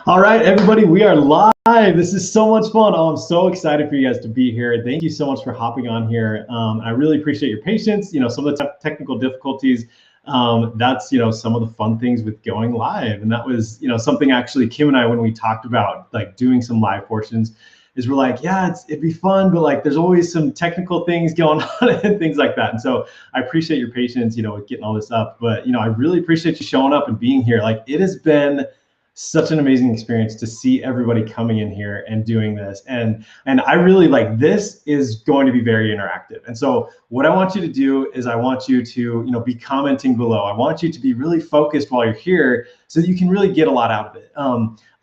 All right, everybody, we are live. This is so much fun. Oh, I'm so excited for you guys to be here. Thank you so much for hopping on here. I really appreciate your patience. Some of the technical difficulties, that's, some of the fun things with going live. And that was, something actually Kim and I, when we talked about like doing some live portions, is we're like, yeah, it'd be fun, but like there's always some technical things going on and things like that. And so I appreciate your patience, with getting all this up. But, I really appreciate you showing up and being here. Like it has been such an amazing experience to see everybody coming in here and doing this. And I really like, this is going to be very interactive. And so what I want you to do is I want you to, be commenting below. I want you to be really focused while you're here so that you can really get a lot out of it.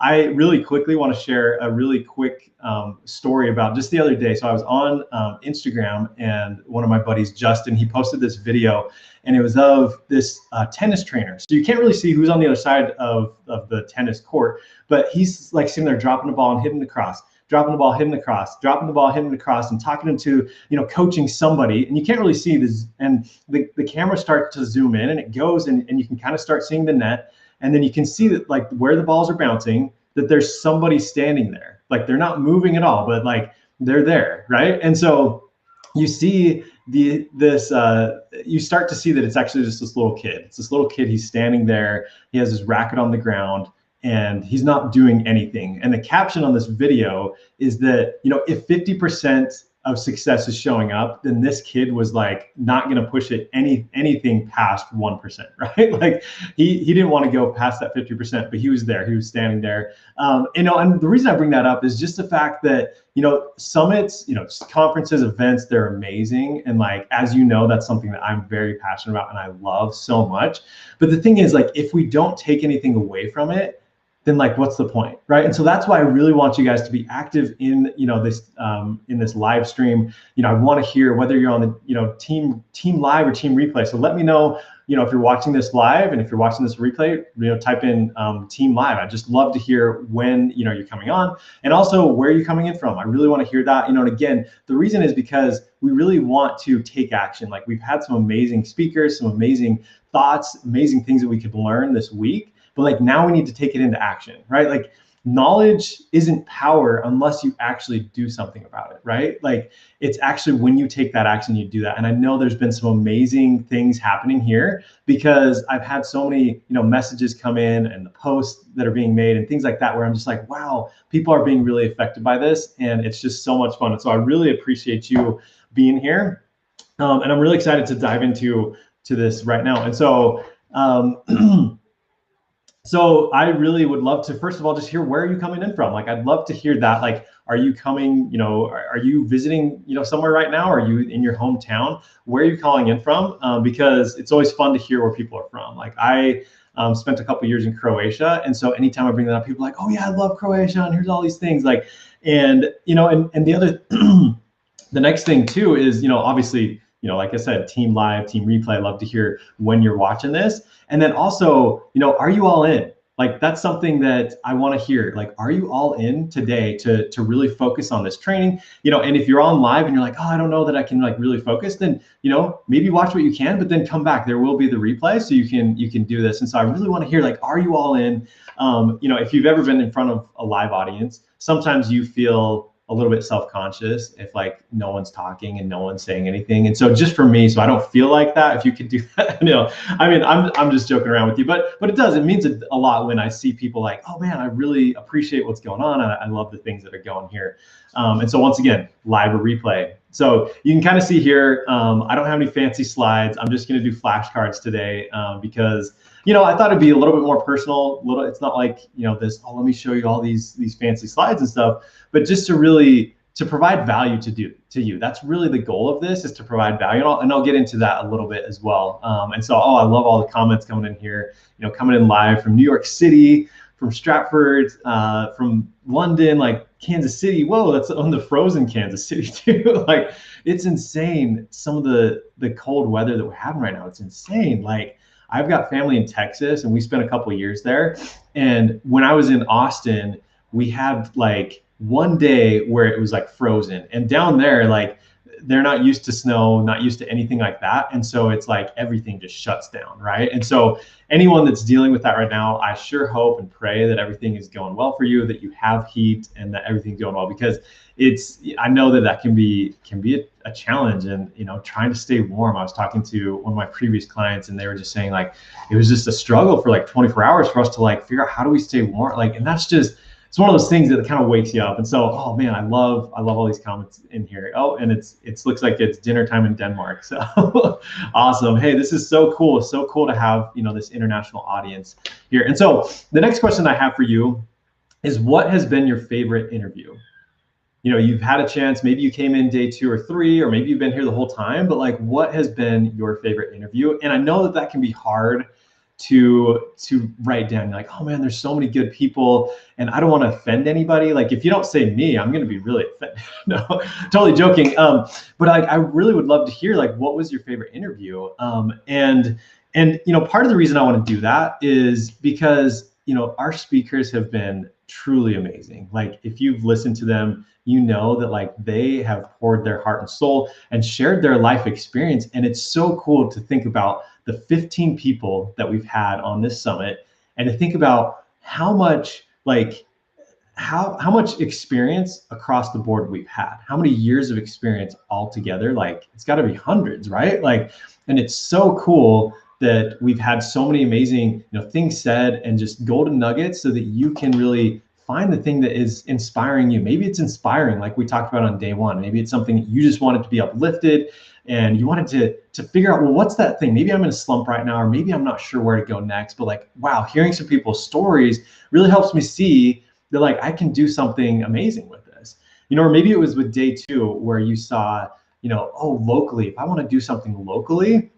I really quickly want to share a really quick story about just the other day. So I was on Instagram, and one of my buddies, Justin, he posted this video, and it was of this tennis trainer. So you can't really see who's on the other side of the tennis court, but he's like sitting there dropping the ball and hitting the cross, dropping the ball, hitting the cross, dropping the ball, hitting the cross, and talking to, coaching somebody. And you can't really see this. And the camera starts to zoom in, and it goes, and you can kind of start seeing the net. And then you can see that like where the balls are bouncing, that there's somebody standing there. Like they're not moving at all, but like they're there, right? And so you see you start to see that it's actually just this little kid. It's this little kid, he's standing there, he has his racket on the ground, and he's not doing anything. And the caption on this video is that, if 50% of success is showing up, then this kid was like not going to push it anything past 1%, right? Like he didn't want to go past that 50%, but he was there, he was standing there. And the reason I bring that up is just the fact that, summits, conferences, events, they're amazing. And like, as you know, that's something that I'm very passionate about and I love so much. But the thing is, like, if we don't take anything away from it, then like, what's the point, right? And so that's why I really want you guys to be active in, this in this live stream. I want to hear whether you're on the, team live or team replay. So let me know, if you're watching this live, and if you're watching this replay, type in team live. I'd just love to hear when, you're coming on, and also where you're coming in from. I really want to hear that, and again, the reason is because we really want to take action. Like we've had some amazing speakers, some amazing thoughts, amazing things that we could learn this week. But like now we need to take it into action, right? Like knowledge isn't power unless you actually do something about it, right? Like it's actually when you take that action, you do that. And I know there's been some amazing things happening here because I've had so many, messages come in and the posts that are being made and things like that, where I'm just like, wow, people are being really affected by this. And it's just so much fun. And so I really appreciate you being here. And I'm really excited to dive into this right now. And so, so I really would love to, first of all, just hear where are you coming in from? Like, I'd love to hear that. Like, are you coming, are you visiting, somewhere right now? Are you in your hometown? Where are you calling in from? Because it's always fun to hear where people are from. Like I spent a couple years in Croatia. And so anytime I bring that up, people are like, oh yeah, I love Croatia. And here's all these things like, and, and the other, the next thing too is, obviously, like I said, team live, team replay. I love to hear when you're watching this. And then also, are you all in? Like, that's something that I want to hear. Like, are you all in today to really focus on this training? And if you're on live and you're like, oh, I don't know that I can like really focus, then, maybe watch what you can, but then come back. There will be the replay so you can do this. And so I really want to hear, like, are you all in? If you've ever been in front of a live audience, sometimes you feel a little bit self-conscious if like no one's talking and no one's saying anything. And so just for me, so I don't feel like that, if you could do that, I mean, I'm just joking around with you, but it means a lot when I see people like, oh man, I really appreciate what's going on. I love the things that are going here. And so once again, live or replay. So you can kind of see here, I don't have any fancy slides. I'm just gonna do flashcards today because I thought it'd be a little bit more personal. It's not like, this, oh, let me show you all these fancy slides and stuff, but just to provide value to you. That's really the goal of this, is to provide value. And I'll get into that a little bit as well. And so, I love all the comments coming in here, coming in live from New York City, from Stratford, from London, like Kansas City. Whoa, that's on the frozen Kansas City too. Like, it's insane. Some of the cold weather that we're having right now, it's insane. Like, I've got family in Texas and we spent a couple of years there. And when I was in Austin, we had like one day where it was like frozen. And down there, like they're not used to snow, not used to anything like that. And so it's like everything just shuts down, right? And so anyone that's dealing with that right now, I sure hope and pray that everything is going well for you, that you have heat and that everything's going well, because I know that can be a challenge. And trying to stay warm. I was talking to one of my previous clients, and they were just saying like it was just a struggle for like 24 hours for us to like figure out how do we stay warm, like, and that's just, it's one of those things that kind of wakes you up. And so, oh man, I love all these comments in here. Oh, and it looks like it's dinner time in Denmark. So awesome. Hey, this is so cool. So cool to have, this international audience here. And so the next question I have for you is, what has been your favorite interview? You've had a chance, maybe you came in day 2 or 3, or maybe you've been here the whole time, but like, what has been your favorite interview? And I know that can be hard to write down. You're like, oh man, there's so many good people and I don't want to offend anybody. Like, if you don't say me, I'm going to be really offended. No, totally joking. But like, I really would love to hear like, what was your favorite interview? And part of the reason I want to do that is because, our speakers have been truly amazing. Like, if you've listened to them, that like they have poured their heart and soul and shared their life experience. And it's so cool to think about the 15 people that we've had on this summit, and to think about how much how much experience across the board we've had, how many years of experience altogether. Like, it's got to be hundreds, right? Like, and it's so cool that we've had so many amazing things said, and just golden nuggets, so that you can really find the thing that is inspiring you. Maybe it's inspiring, like we talked about on day 1. Maybe it's something that you just wanted to be uplifted, and you wanted to figure out, well, what's that thing? Maybe I'm in a slump right now, or maybe I'm not sure where to go next. But like, wow, hearing some people's stories really helps me see that like I can do something amazing with this. Or maybe it was with day 2 where you saw, oh, locally, if I want to do something locally,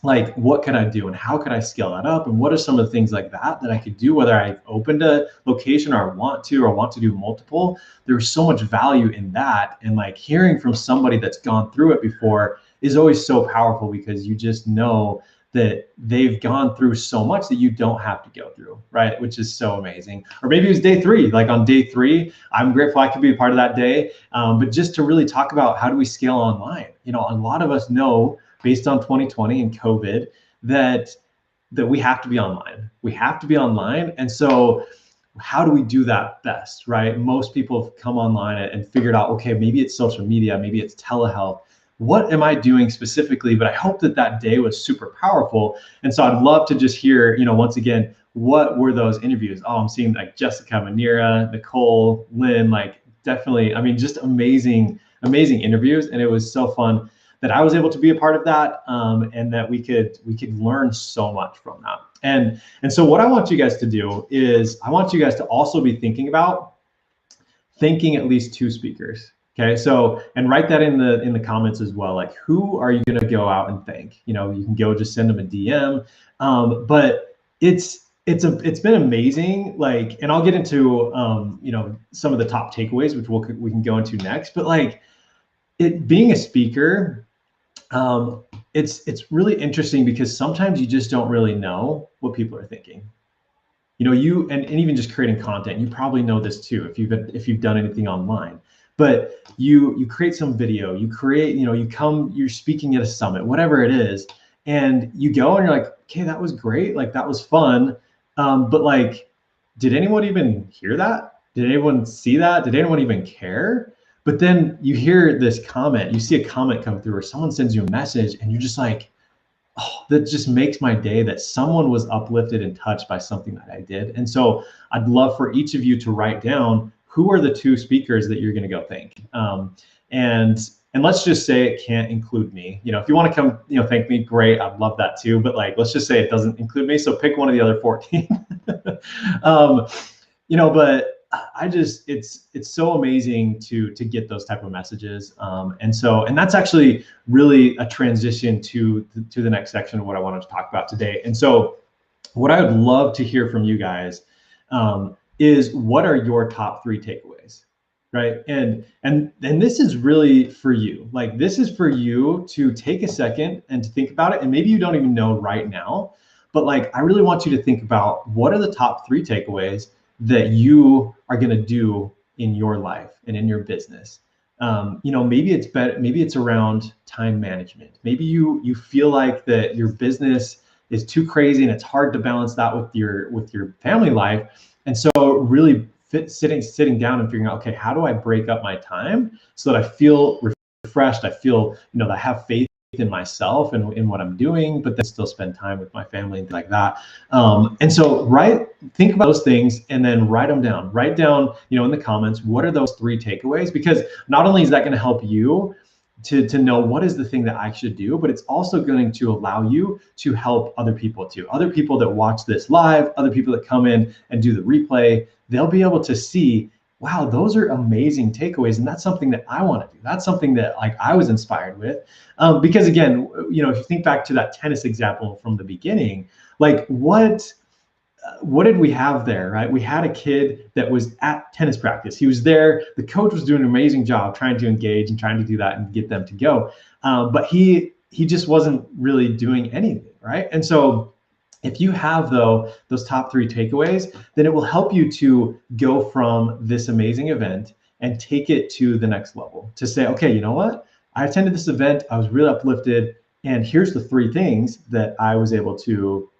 like, what can I do and how can I scale that up? And what are some of the things like that I could do, whether I opened a location or want to do multiple. There's so much value in that. And like, hearing from somebody that's gone through it before is always so powerful, because you just know that they've gone through so much that you don't have to go through, right? Which is so amazing. Or maybe it was day 3, like on day 3, I'm grateful I could be a part of that day. But just to really talk about, how do we scale online? A lot of us know, based on 2020 and COVID, that we have to be online. We have to be online. And so how do we do that best, right? Most people have come online and figured out, okay, maybe it's social media, maybe it's telehealth. What am I doing specifically? But I hope that day was super powerful. And so I'd love to just hear, once again, what were those interviews? Oh, I'm seeing like Jessica, Manira, Nicole, Lynn, like definitely, I mean, just amazing interviews. And it was so fun that I was able to be a part of that, and that we could learn so much from that. And so what I want you guys to do is, I want you guys to also be thinking about thanking at least 2 speakers. Okay, so, and write that in the comments as well. Like, who are you gonna go out and thank? You can go just send them a DM. But it's been amazing. Like, and I'll get into some of the top takeaways, which we can go into next. But like, being a speaker, it's really interesting, because sometimes you just don't really know what people are thinking. And even just creating content, you probably know this too, if you've done anything online. But you create some video, you're speaking at a summit, whatever it is, and you go and you're like, okay, that was great, like that was fun. But like, did anyone even hear that? Did anyone see that? Did anyone even care? But then you hear this comment, you see a comment come through, or someone sends you a message, and you're just like, oh, that just makes my day, that someone was uplifted and touched by something that I did. And so I'd love for each of you to write down, who are the 2 speakers that you're going to go thank. And let's just say it can't include me. If you want to come, thank me, great. I'd love that too. But like, let's just say it doesn't include me. So pick one of the other 14. But I just, it's so amazing to get those type of messages. And that's actually really a transition to the next section of what I wanted to talk about today. And so what I would love to hear from you guys is, what are your top 3 takeaways, right? And this is really for you. Like, this is for you to take a second and to think about it. And maybe you don't even know right now, but like, I really want you to think about, what are the top 3 takeaways that you are going to do in your life and in your business You know, maybe it's better, maybe it's around time management. Maybe you feel like that your business is too crazy and it's hard to balance that with your family life. And so really sitting down and figuring out, okay, how do I break up my time so that I feel refreshed, I feel, you know, that I have faith in myself and in what I'm doing, but then still spend time with my family and things like that. And so think about those things and then write them down. Write down, you know, in the comments, what are those 3 takeaways? Because not only is that going to help you to know what is the thing that I should do, but it's also going to allow you to help other people too. Other people that watch this live, other people that come in and do the replay, they'll be able to see, wow, those are amazing takeaways. And that's something that I want to do. That's something that like I was inspired with. Because again, you know, if you think back to that tennis example from the beginning, like what did we have there, right? We had a kid that was at tennis practice. He was there. The coach was doing an amazing job trying to engage and trying to do that and get them to go. But he just wasn't really doing anything, right? And so if you have though those top 3 takeaways, then it will help you to go from this amazing event and take it to the next level, to say, okay, you know what? I attended this event, I was really uplifted, and here's the 3 things that I was able to,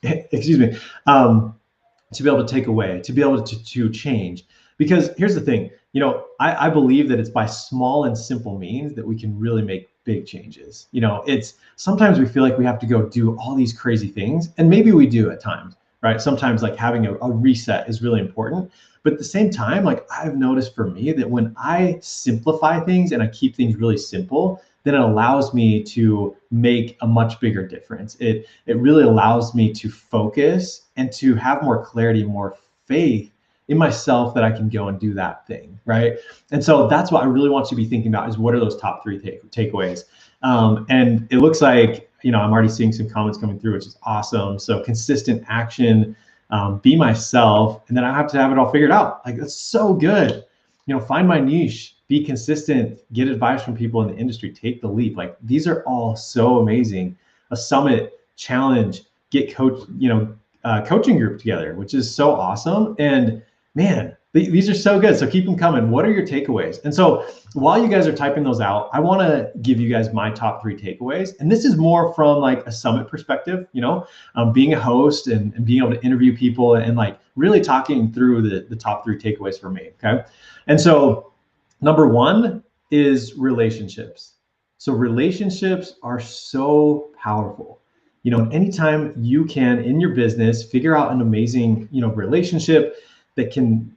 excuse me, to be able to take away, to be able to change. Because here's the thing, you know, I believe that it's by small and simple means that we can really make big changes. You know, it's sometimes we feel like we have to go do all these crazy things, and maybe we do at times, right? Sometimes like having a reset is really important. But at the same time, like I've noticed for me that when I simplify things and I keep things really simple, then it allows me to make a much bigger difference. It really allows me to focus and to have more clarity, more faith in myself that I can go and do that thing, right? And so that's what I really want you to be thinking about, is what are those top 3 takeaways? And it looks like, you know, I'm already seeing some comments coming through, which is awesome. So consistent action, be myself, and then I have to have it all figured out. Like, that's so good. You know, find my niche, be consistent, get advice from people in the industry, take the leap. Like, these are all so amazing. A summit, challenge, get coaching group together, which is so awesome. And man, these are so good. So keep them coming. What are your takeaways? And so while you guys are typing those out, I want to give you guys my top 3 takeaways. And this is more from like a summit perspective, you know, being a host and being able to interview people and like really talking through the top 3 takeaways for me. Okay. And so number 1 is relationships. So relationships are so powerful. You know, anytime you can in your business figure out an amazing, you know, relationship that can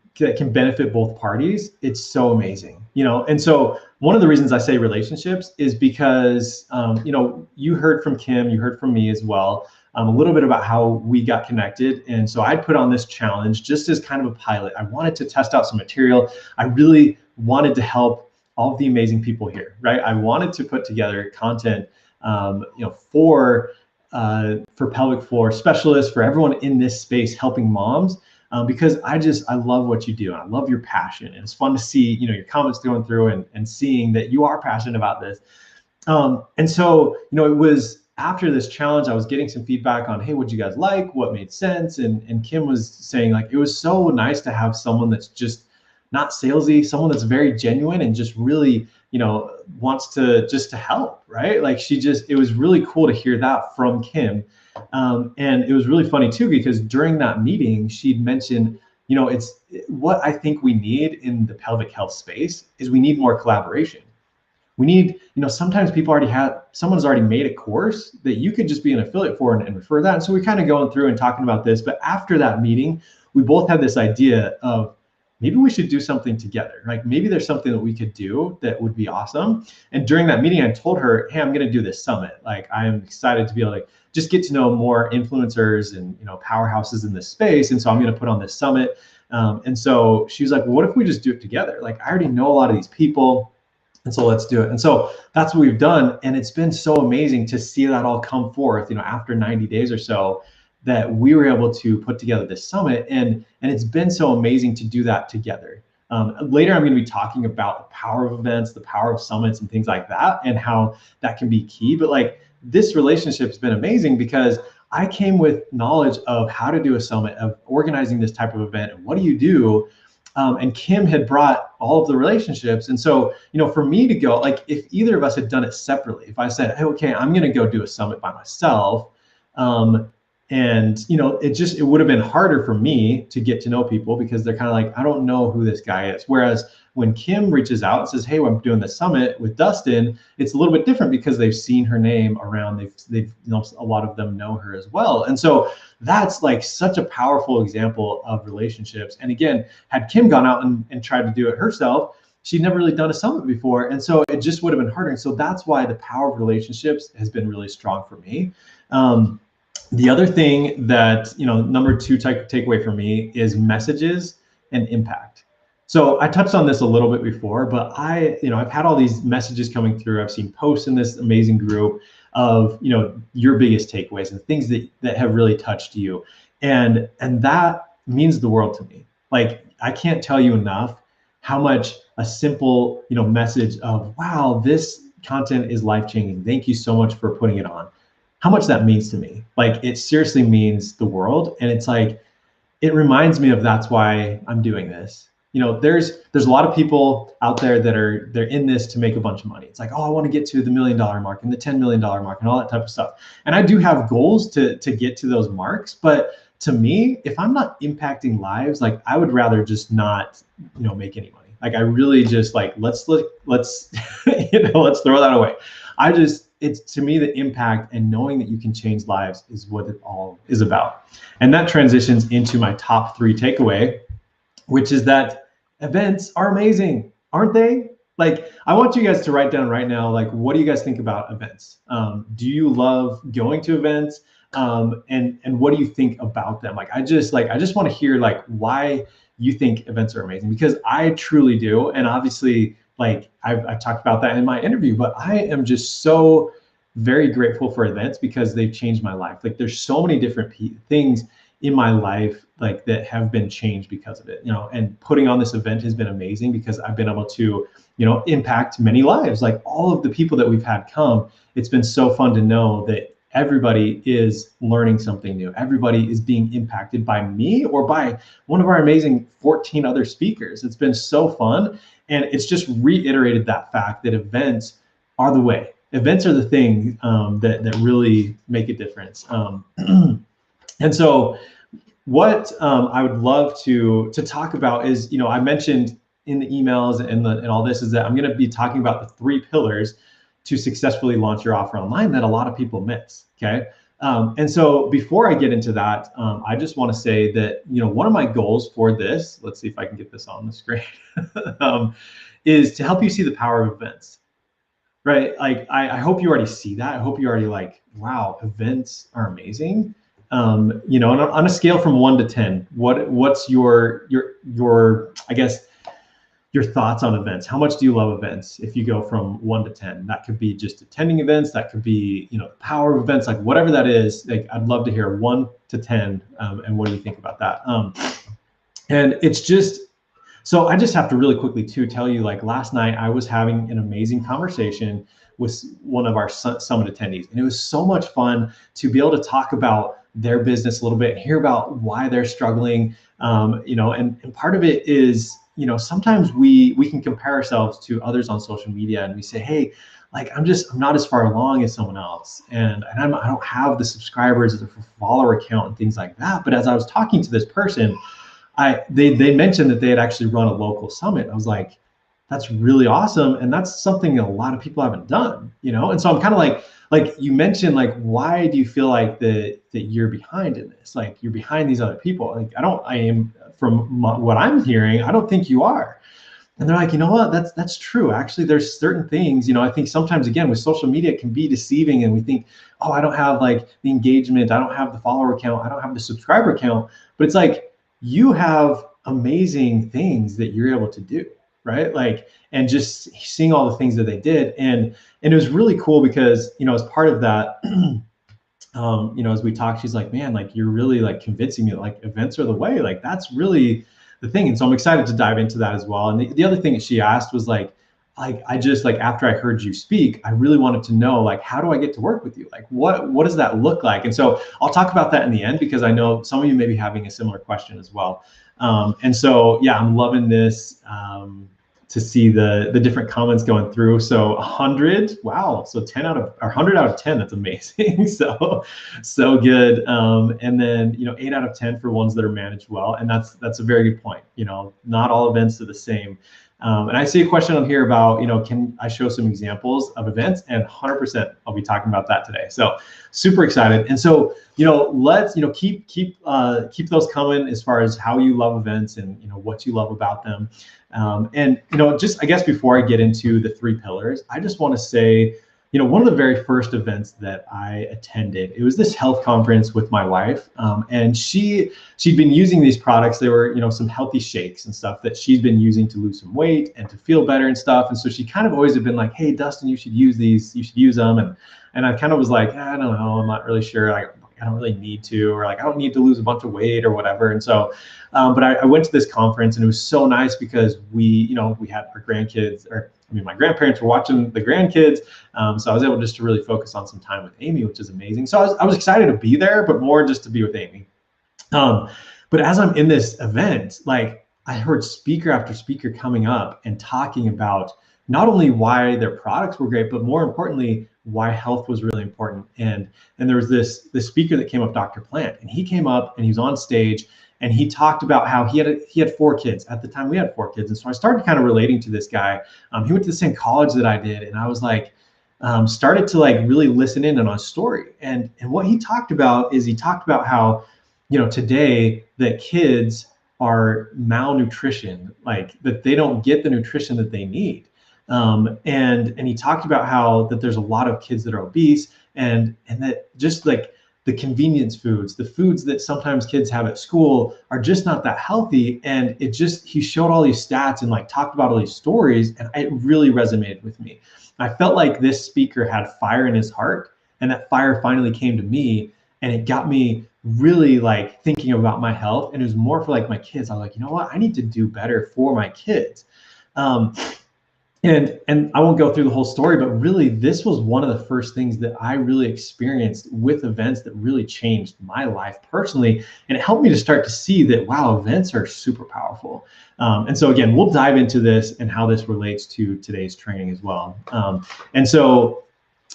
benefit both parties, it's so amazing, you know. And so one of the reasons I say relationships is because, you know, you heard from Kim, you heard from me as well, a little bit about how we got connected. And so I put on this challenge just as kind of a pilot. I wanted to test out some material. I really wanted to help all of the amazing people here, right? I wanted to put together content, you know, for pelvic floor specialists, for everyone in this space, helping moms. Because I love what you do, and I love your passion, and it's fun to see, you know, your comments going through and seeing that you are passionate about this. And so, you know, it was after this challenge, I was getting some feedback on, hey, what'd you guys like? What made sense? And Kim was saying, like, it was so nice to have someone that's just not salesy, someone that's very genuine and just really, you know, wants to help, right? Like, it was really cool to hear that from Kim. And it was really funny too, because during that meeting, she'd mentioned, you know, it's what I think we need in the pelvic health space is we need more collaboration. We need, you know, sometimes someone's already made a course that you could just be an affiliate for and refer that. And so we're kind of going through and talking about this. But after that meeting, we both had this idea of maybe we should do something together. Like, maybe there's something that we could do that would be awesome. And during that meeting, I told her, hey, I'm going to do this summit. Like, I am excited to be able to just get to know more influencers and, you know, powerhouses in this space. And so I'm going to put on this summit. And so she was like, well, what if we just do it together? Like, I already know a lot of these people, and so let's do it. And so that's what we've done. And it's been so amazing to see that all come forth, you know, after 90 days or so, that we were able to put together this summit. And it's been so amazing to do that together. Later, I'm going to be talking about the power of events, the power of summits and things like that, and how that can be key. But like, this relationship has been amazing because I came with knowledge of how to do a summit, of organizing this type of event, and what do you do And Kim had brought all of the relationships. And so, for me to go, like if either of us had done it separately, if I said, hey, okay, I'm going to go do a summit by myself, and it would have been harder for me to get to know people because they're kind of like, I don't know who this guy is. Whereas when Kim reaches out and says, hey, I'm doing the summit with Dustin, it's a little bit different because they've seen her name around. They've a lot of them know her as well. And so that's like such a powerful example of relationships. And again, had Kim gone out and tried to do it herself, she'd never really done a summit before. And so it just would have been harder. And so that's why the power of relationships has been really strong for me. The other thing that, number 2 takeaway for me is messages and impact. So I touched on this a little bit before, but I've had all these messages coming through. I've seen posts in this amazing group of, your biggest takeaways and things that have really touched you. And that means the world to me. Like, I can't tell you enough how much a simple, message of, wow, this content is life-changing. Thank you so much for putting it on. How much that means to me. Like, it seriously means the world. And it's like, it reminds me of that's why I'm doing this. There's a lot of people out there that they're in this to make a bunch of money. It's like, oh, I want to get to the $1 million mark and the $10 million mark and all that type of stuff. And I do have goals to get to those marks. But to me, if I'm not impacting lives, like, I would rather just not, make any money. Like, I really just like, let's throw that away. It's, to me, the impact and knowing that you can change lives is what it all is about. And that transitions into my top 3 takeaway, which is that events are amazing, aren't they? Like, I want you guys to write down right now, like, what do you guys think about events? Do you love going to events? And what do you think about them? Like, I just want to hear like why you think events are amazing, because I truly do. And obviously, like, I've talked about that in my interview, but I am just so very grateful for events because they've changed my life. Like, there's so many different things in my life like that have been changed because of it, and putting on this event has been amazing because I've been able to, impact many lives. Like, all of the people that we've had come, it's been so fun to know that everybody is learning something new. Everybody is being impacted by me or by one of our amazing 14 other speakers. It's been so fun. And it's just reiterated that fact that events are the way. Events are the thing that really make a difference. And so what I would love to talk about is, I mentioned in the emails and all this is that I'm going to be talking about the 3 pillars to successfully launch your offer online that a lot of people miss. Okay. And so before I get into that, I just want to say that, one of my goals for this, let's see if I can get this on the screen, is to help you see the power of events, right? Like, I hope you already see that. I hope you already like, wow, events are amazing. And on a scale from 1 to 10, what's your I guess, your thoughts on events? How much do you love events? If you go from 1 to 10, that could be just attending events. That could be, the power of events, like whatever that is. Like, I'd love to hear 1 to 10. And what do you think about that? And it's just, so I just have to really quickly too tell you, like, last night I was having an amazing conversation with one of our summit attendees. And it was so much fun to be able to talk about their business a little bit, hear about why they're struggling. And part of it is, sometimes we can compare ourselves to others on social media and we say, hey, like, I'm not as far along as someone else. And I don't have the subscribers or the follower count and things like that. But as I was talking to this person, they mentioned that they had actually run a local summit. I was like, that's really awesome. And that's something a lot of people haven't done, And so I'm kind of like you mentioned, like, why do you feel like that you're behind in this? Like, you're behind these other people. Like, I am, from what I'm hearing, I don't think you are. And they're like, you know what, that's true. Actually, there's certain things, I think sometimes, again, with social media, it can be deceiving. And we think, oh, I don't have like the engagement. I don't have the follower count. I don't have the subscriber count. But it's like, you have amazing things that you're able to do, right? Like, and just seeing all the things that they did. And it was really cool because, as part of that, as we talked, she's like, man, like, you're really like convincing me that like events are the way. Like, that's really the thing. And so I'm excited to dive into that as well. And the other thing that she asked was like, like, I just, like, after I heard you speak, I really wanted to know, like, how do I get to work with you? Like, what does that look like? And so I'll talk about that in the end, because I know some of you may be having a similar question as well. And so, yeah, I'm loving this, to see the different comments going through. So 100, wow. So 10 out of, or 100 out of 10, that's amazing. So good. And then, 8 out of 10 for ones that are managed well. And that's a very good point. Not all events are the same. And I see a question on here about, can I show some examples of events? And 100% I'll be talking about that today. So super excited. And so, let's, keep those coming as far as how you love events and, what you love about them. And, just, I guess, before I get into the 3 pillars, I just want to say, one of the very first events that I attended, it was this health conference with my wife, and she'd been using these products. They were, some healthy shakes and stuff that she'd been using to lose some weight and to feel better and stuff. And so she kind of always had been like, hey, Dustin, you should use these, you should use them. And I kind of was like, I don't know, I'm not really sure. I don't really need to, or like, I don't need to lose a bunch of weight or whatever. And so, but I went to this conference, and it was so nice because we had our grandkids, my grandparents were watching the grandkids. So I was able just to really focus on some time with Amy, which is amazing. So I was excited to be there, but more just to be with Amy. But as I'm in this event, like, I heard speaker after speaker coming up and talking about not only why their products were great, but more importantly, why health was really important. And there was this speaker that came up, Dr. Plant, and he came up and he was on stage, and he talked about how he had 4 kids. At the time, we had 4 kids. And so I started kind of relating to this guy. He went to the same college that I did. And I was like, started to like really listen in on his story. And what he talked about is, he talked about how, today that kids are malnutrition, like that they don't get the nutrition that they need. And he talked about how that there's a lot of kids that are obese, and that just like the convenience foods, the foods that sometimes kids have at school, are just not that healthy. And he showed all these stats and like talked about all these stories, and it really resonated with me. I felt like this speaker had fire in his heart, and that fire finally came to me, and it got me really like thinking about my health. And it was more for like my kids. I was like, you know what, I need to do better for my kids. And I won't go through the whole story, but really this was one of the first things that I really experienced with events that really changed my life personally. And it helped me to start to see that, wow, events are super powerful. And so again, we'll dive into this and how this relates to today's training as well. And so,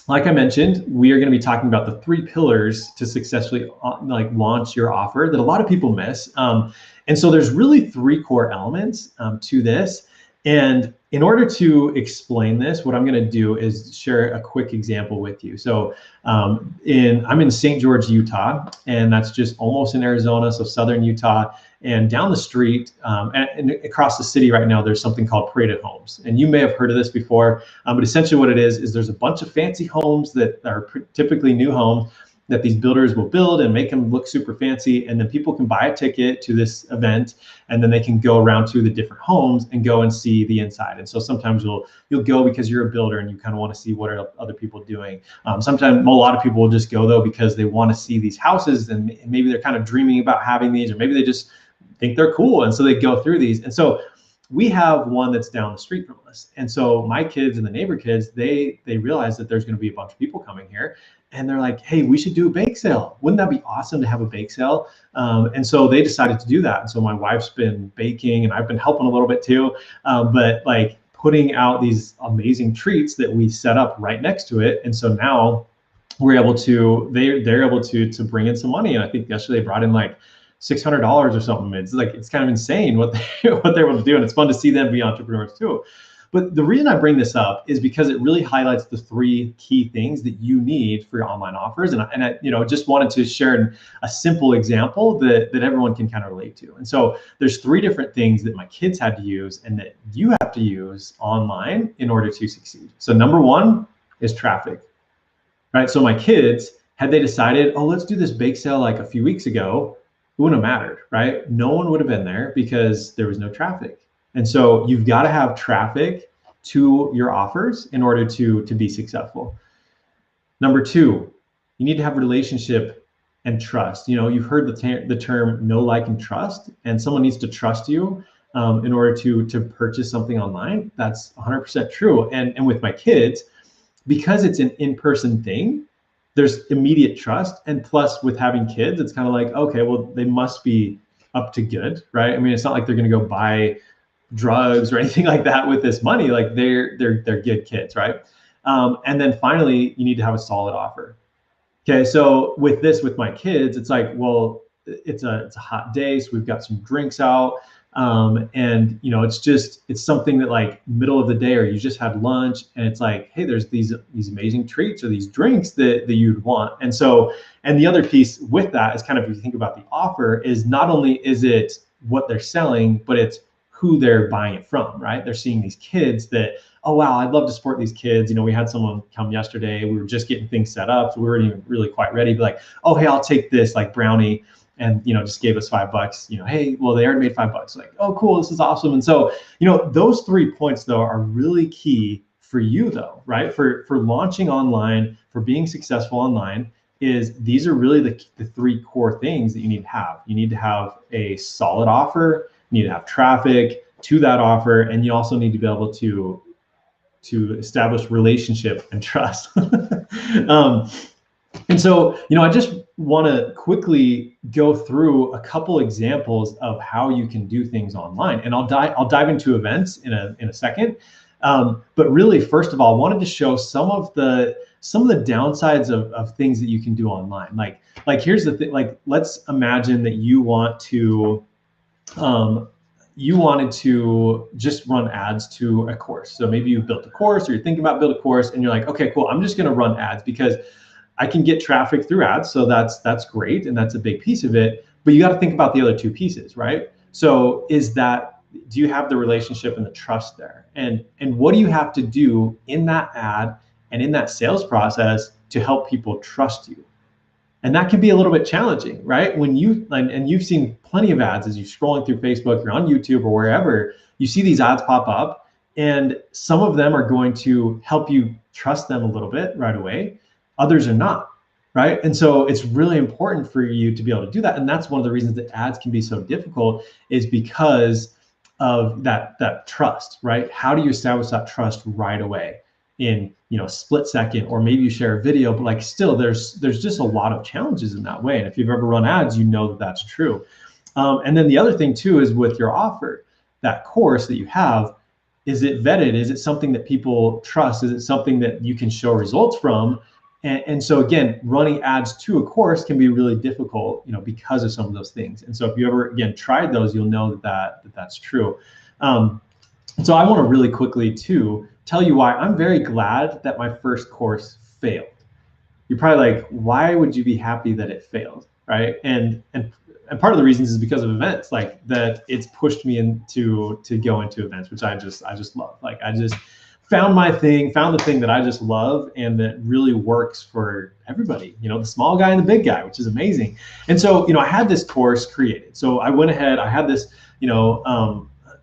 like I mentioned, we are going to be talking about the 3 pillars to successfully launch your offer that a lot of people miss. And so there's really 3 core elements to this. And in order to explain this, what I'm going to do is share a quick example with you. So I'm in St. George, Utah, and that's just almost in Arizona, so southern Utah. And down the street and across the city right now, there's something called Paraded Homes. And you may have heard of this before, but essentially what it is there's a bunch of fancy homes that are typically new homes that these builders will build and make them look super fancy. And then people can buy a ticket to this event, and then they can go around to the different homes and go and see the inside. And so sometimes you'll go because you're a builder and you kind of want to see what are other people doing. Sometimes a lot of people will just go though because they want to see these houses, and maybe they're kind of dreaming about having these, or maybe they just think they're cool. And so they go through these. And so we have one that's down the street from us. And so my kids and the neighbor kids, they realize that there's going to be a bunch of people coming here. And they're like, hey, we should do a bake sale. Wouldn't that be awesome to have a bake sale? And so they decided to do that. And so my wife's been baking, and I've been helping a little bit too. But like putting out these amazing treats that we set up right next to it. And so now we're able to, they're able to bring in some money. And I think yesterday they brought in like $600 or something. It's kind of insane what they're able to do. And it's fun to see them be entrepreneurs too. But the reason I bring this up is because it really highlights the 3 key things that you need for your online offers. And I just wanted to share a simple example that everyone can kind of relate to. And so there's 3 different things that my kids had to use and that you have to use online in order to succeed. So number 1 is traffic, right? So my kids, had they decided, oh, let's do this bake sale like a few weeks ago, it wouldn't have mattered, right? No one would have been there because there was no traffic. And so you've got to have traffic to your offers in order to be successful. Number 2, you need to have relationship and trust. You've heard the term know, like, and trust, and someone needs to trust you in order to purchase something online. That's 100% true. And with my kids, because it's an in-person thing, there's immediate trust. And plus with having kids, it's kind of like, okay, well, they must be up to good, right? I mean, it's not like they're going to go buy drugs or anything like that with this money. Like they're good kids, right? And then finally, you need to have a solid offer. Okay, so with my kids, it's like, well, it's a hot day, so we've got some drinks out, and it's something that like middle of the day, or you just had lunch, and it's like, hey, there's these amazing treats or these drinks that you'd want. And so, and the other piece with that is kind of, if you think about the offer, is not only is it what they're selling, but it's who they're buying it from, right? They're seeing these kids that, oh wow, I'd love to support these kids. We had someone come yesterday, we were just getting things set up, so we weren't even really quite ready, but like, oh hey, I'll take this like brownie, and just gave us $5. Hey, well, they already made $5. Like, oh cool, this is awesome. And so those 3 points though are really key for you though, right? For launching online, for being successful online, is these are really the 3 core things that you need to have. You need to have a solid offer, you need to have traffic to that offer, and you also need to be able to establish relationship and trust. And so, I just want to quickly go through a couple examples of how you can do things online, and I'll dive into events in a second. But really, first of all, I wanted to show some of the downsides of things that you can do online. Like here's the thing. Like, let's imagine that you wanted to just run ads to a course. So maybe you built a course, or you're thinking about building a course, and you're like, okay, cool, I'm just going to run ads because I can get traffic through ads. So that's great, and that's a big piece of it. But you got to think about the other 2 pieces, right? So do you have the relationship and the trust there? And what do you have to do in that ad and in that sales process to help people trust you? And that can be a little bit challenging, right? When you've seen plenty of ads as you're scrolling through Facebook, you're on YouTube or wherever, you see these ads pop up, and some of them are going to help you trust them a little bit right away. Others are not, right? And so it's really important for you to be able to do that. And that's one of the reasons that ads can be so difficult, is because of that trust, right? How do you establish that trust right away in a split second? Or maybe you share a video, but like still there's just a lot of challenges in that way. And if you've ever run ads, that that's true. And then the other thing too is with your offer, that course that you have, is it vetted? Is it something that people trust? Is it something that you can show results from? And so again, running ads to a course can be really difficult, because of some of those things. And so if you ever, again, tried those, you'll know that's true. So I want to really quickly too tell you why I'm very glad that my first course failed. You're probably like, why would you be happy that it failed, right? And part of the reasons is because of events, like that it's pushed me to go into events, which I just love. Like I just found the thing that I just love and that really works for everybody, the small guy and the big guy, which is amazing. And so, I had this course created. So I went ahead, I had this,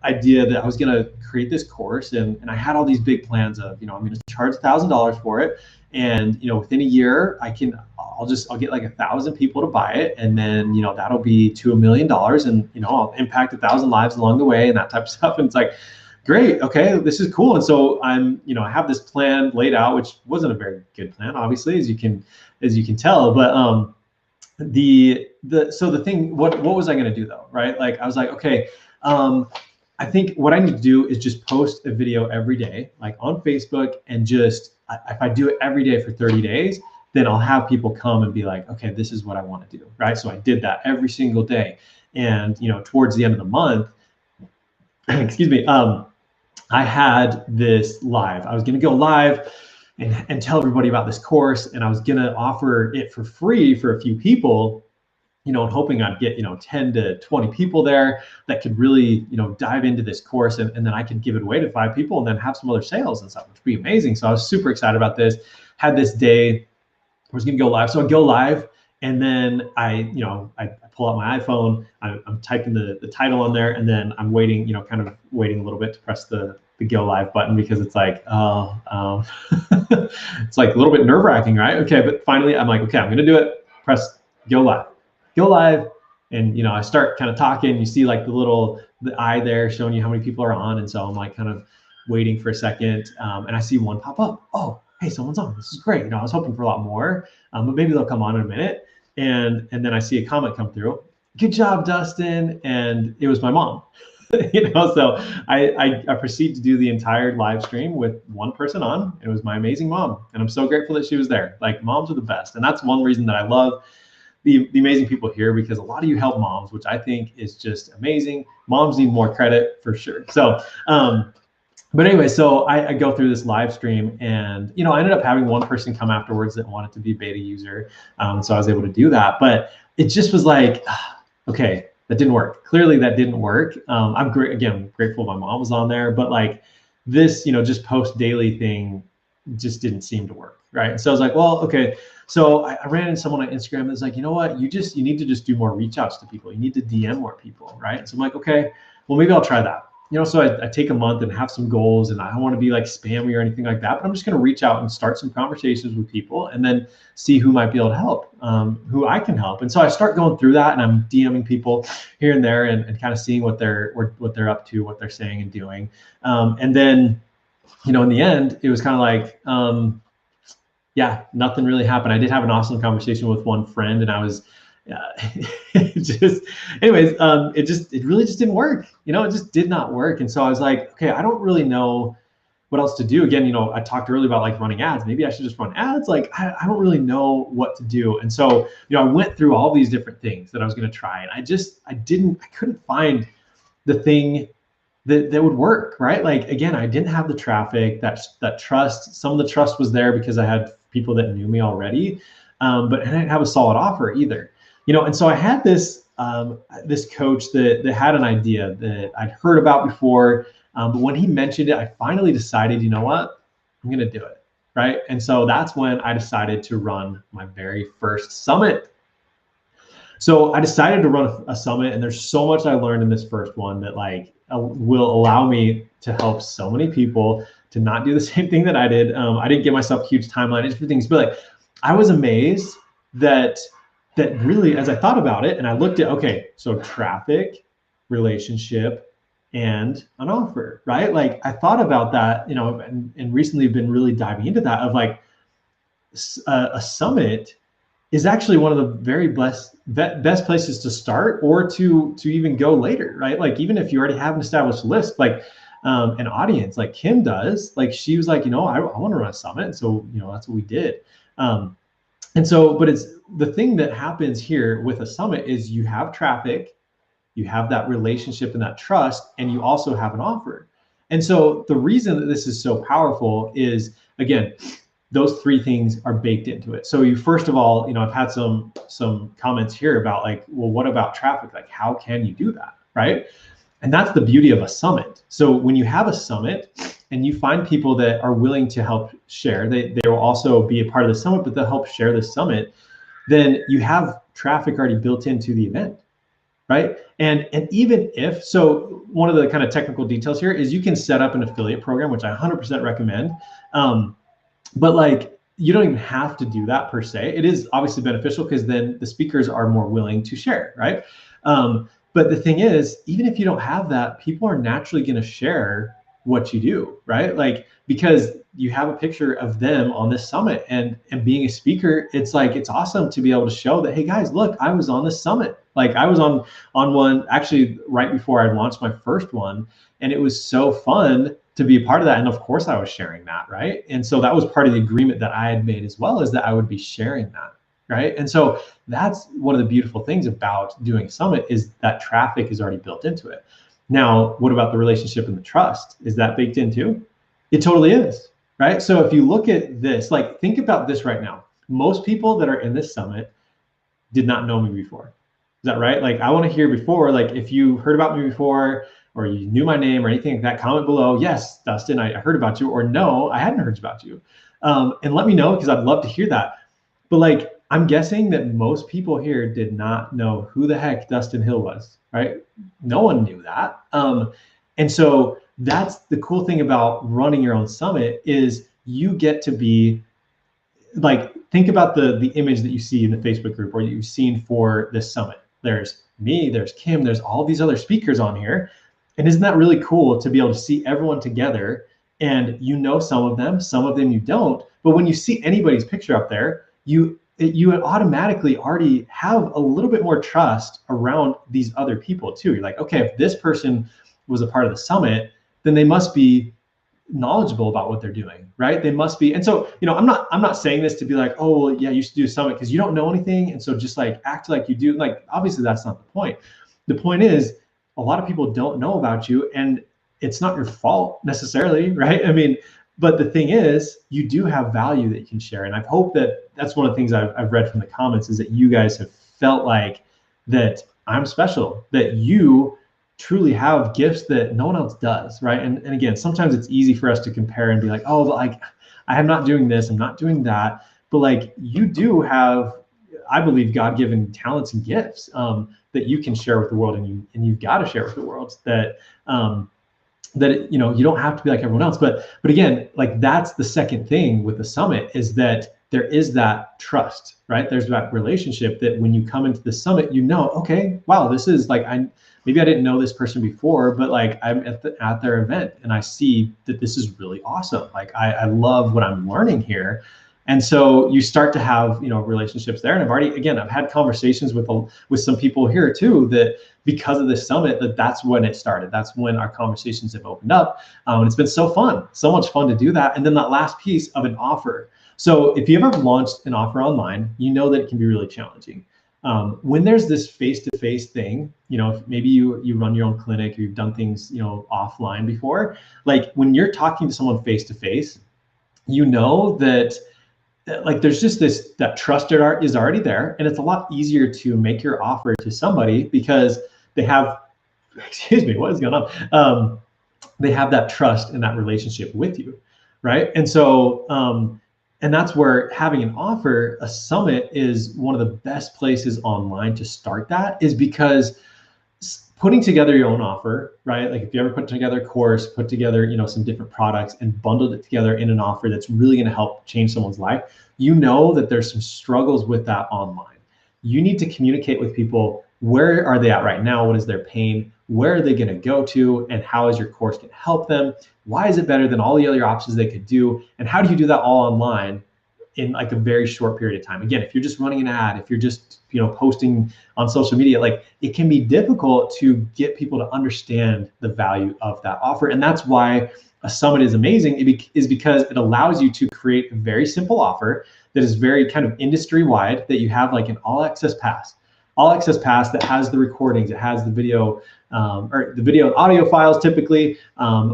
idea that I was going to create this course, and I had all these big plans of, I'm going to charge $1,000 for it. And, within a year I'll get like 1,000 people to buy it. And then, that'll be to $1 million, and, I'll impact 1,000 lives along the way and that type of stuff. And it's like, great, okay, this is cool. And so I have this plan laid out, which wasn't a very good plan, obviously, as you can tell. But so the thing, what was I going to do though, right? Like I was like, okay, I think what I need to do is just post a video every day, like on Facebook, and just if I do it every day for 30 days, then I'll have people come and be like, okay, this is what I want to do, right? So I did that every single day, and towards the end of the month, excuse me, I had this live. I was going to go live and tell everybody about this course, and I was going to offer it for free for a few people, and hoping I'd get 10 to 20 people there that could really dive into this course, and then I could give it away to 5 people and then have some other sales and stuff, which would be amazing. So I was super excited about this. Had this day, I was going to go live. So I go live, and then I pull out my iPhone, I'm typing the title on there, and then I'm waiting, kind of waiting a little bit to press the go live button, because it's like, it's like a little bit nerve-wracking, right? Okay, but finally I'm like, okay, I'm gonna do it. Press go live, and I start kind of talking. You see like the little the eye there showing you how many people are on. And so I'm like kind of waiting for a second, and I see one pop up. Oh, hey, someone's on. This is great. You know, I was hoping for a lot more, but maybe they'll come on in a minute. And then I see a comment come through. Good job, Dustin. And it was my mom. You know, so I proceed to do the entire live stream with one person on. It was my amazing mom, and I'm so grateful that she was there. Like, moms are the best, and that's one reason that I love the amazing people here, because a lot of you help moms, which I think is just amazing. Moms need more credit for sure. So but anyway, so I go through this live stream, and you know, I ended up having one person come afterwards that wanted to be a beta user, so I was able to do that. But it just was like, okay, that didn't work. Clearly, that didn't work. I'm grateful my mom was on there, but like this, you know, just post daily thing just didn't seem to work, right? And so I was like, well, okay. So I ran into someone on Instagram that's like, you know what, you need to just do more reach outs to people. You need to DM more people, right? And so I'm like, okay, well, maybe I'll try that. You know, so I take a month and have some goals, and I don't want to be like spammy or anything like that, but I'm just going to reach out and start some conversations with people, and then see who might be able to help, who I can help. And so I start going through that, and I'm DMing people here and there, and kind of seeing what they're up to, what they're saying and doing. And then, you know, in the end, it was kind of like, yeah, nothing really happened. I did have an awesome conversation with one friend, and I was, anyways, it really just didn't work. You know, it just did not work. And so I was like, okay, I don't really know what else to do. Again, you know, I talked earlier about like running ads. Maybe I should just run ads. Like, I don't really know what to do. And so, you know, I went through all these different things that I was going to try, and I couldn't find the thing that would work, right? Like, again, I didn't have the traffic, that trust. Some of the trust was there because I had people that knew me already, but I didn't have a solid offer either. You know, and so I had this this coach that had an idea that I'd heard about before, but when he mentioned it, I finally decided, you know what, I'm gonna do it, right? And so that's when I decided to run my very first summit. So I decided to run a summit, and there's so much I learned in this first one that like will allow me to help so many people to not do the same thing that I did. I didn't give myself a huge timeline, different things, but like I was amazed that really, as I thought about it and I looked at, okay, so traffic, relationship, and an offer, right? Like I thought about that, you know, and recently been really diving into that of like a summit is actually one of the very best places to start, or to even go later, right? Like even if you already have an established list, like an audience, like Kim does, like she was like, you know, I want to run a summit. And so, you know, that's what we did. And so, but it's the thing that happens here with a summit is you have traffic, you have that relationship and that trust, and you also have an offer. And so the reason that this is so powerful is, again, those three things are baked into it. So you, first of all, you know, I've had some comments here about like, well, what about traffic? Like, how can you do that, right? And that's the beauty of a summit. So when you have a summit and you find people that are willing to help share, they will also be a part of the summit, but they'll help share the summit, then you have traffic already built into the event, right? And even if, so one of the kind of technical details here is you can set up an affiliate program, which I 100% recommend. But like, you don't even have to do that per se. It is obviously beneficial because then the speakers are more willing to share, right? But the thing is, even if you don't have that, people are naturally going to share what you do, right? Like, because you have a picture of them on this summit, and being a speaker, it's like, it's awesome to be able to show that, hey guys, look, I was on this summit. Like I was on one actually right before I launched my first one, and it was so fun to be a part of that. And of course I was sharing that, right? And so that was part of the agreement that I had made as well, is that I would be sharing that, right? And so that's one of the beautiful things about doing a summit, is that traffic is already built into it. Now, what about the relationship and the trust? Is that baked in too? It totally is, right? So if you look at this, like think about this right now. Most people that are in this summit did not know me before. Is that right? Like I want to hear before, like if you heard about me before, or you knew my name or anything like that, comment below, yes, Dustin, I heard about you, or no, I hadn't heard about you. And let me know, because I'd love to hear that. But like, I'm guessing that most people here did not know who the heck Dustin Hill was, right? No one knew that. And so that's the cool thing about running your own summit, is you get to be like, think about the image that you see in the Facebook group, or you've seen for this summit. There's me, there's Kim, there's all these other speakers on here. And isn't that really cool to be able to see everyone together, and you know some of them you don't, but when you see anybody's picture up there, you automatically already have a little bit more trust around these other people too. You're like, okay, if this person was a part of the summit, then they must be knowledgeable about what they're doing, right? They must be. And so, I'm not saying this to be like, oh, well, yeah, you should do a summit because you don't know anything, and so just like act like you do. Like, obviously that's not the point. The point is, a lot of people don't know about you, and it's not your fault necessarily, right? I mean, but the thing is, you do have value that you can share. And I hope that that's one of the things I've read from the comments, is that you guys have felt like that I'm special, that you truly have gifts that no one else does, right? And again, sometimes it's easy for us to compare and be like, oh, like I am not doing this, I'm not doing that. But like, you do have, I believe, God-given talents and gifts that you can share with the world, and you've got to share with the world. That you don't have to be like everyone else. But again, like, that's the second thing with the summit, is that there is that trust, right? There's that relationship that when you come into the summit, okay, wow, this is like, maybe I didn't know this person before, but like, I'm at their event and I see that this is really awesome. Like, I love what I'm learning here. And so you start to have, relationships there. And I've had conversations with some people here too, that because of this summit, that's when it started. That's when our conversations have opened up. And it's been so much fun to do that. And then that last piece of an offer. So if you ever launched an offer online, you know that it can be really challenging. When there's this face-to-face thing, if maybe you run your own clinic, or you've done things, offline before, like when you're talking to someone face-to-face, that like, there's just that trust is already there, and it's a lot easier to make your offer to somebody because they have, excuse me, what is going on? They have that trust and that relationship with you, right? And so, and that's where having an offer, a summit, is one of the best places online to start that, is because putting together your own offer, right? Like, if you ever put together a course, put together, some different products and bundled it together in an offer that's really going to help change someone's life, that there's some struggles with that online. You need to communicate with people. Where are they at right now? What is their pain? Where are they going to go to? And how is your course going to help them? Why is it better than all the other options they could do? And how do you do that all online in like a very short period of time? Again, if you're just running an ad, if you're just posting on social media, like, it can be difficult to get people to understand the value of that offer. And that's why a summit is amazing, is because it allows you to create a very simple offer that is very kind of industry wide, that you have like an all access pass that has the recordings, it has the video, or the video and audio files typically.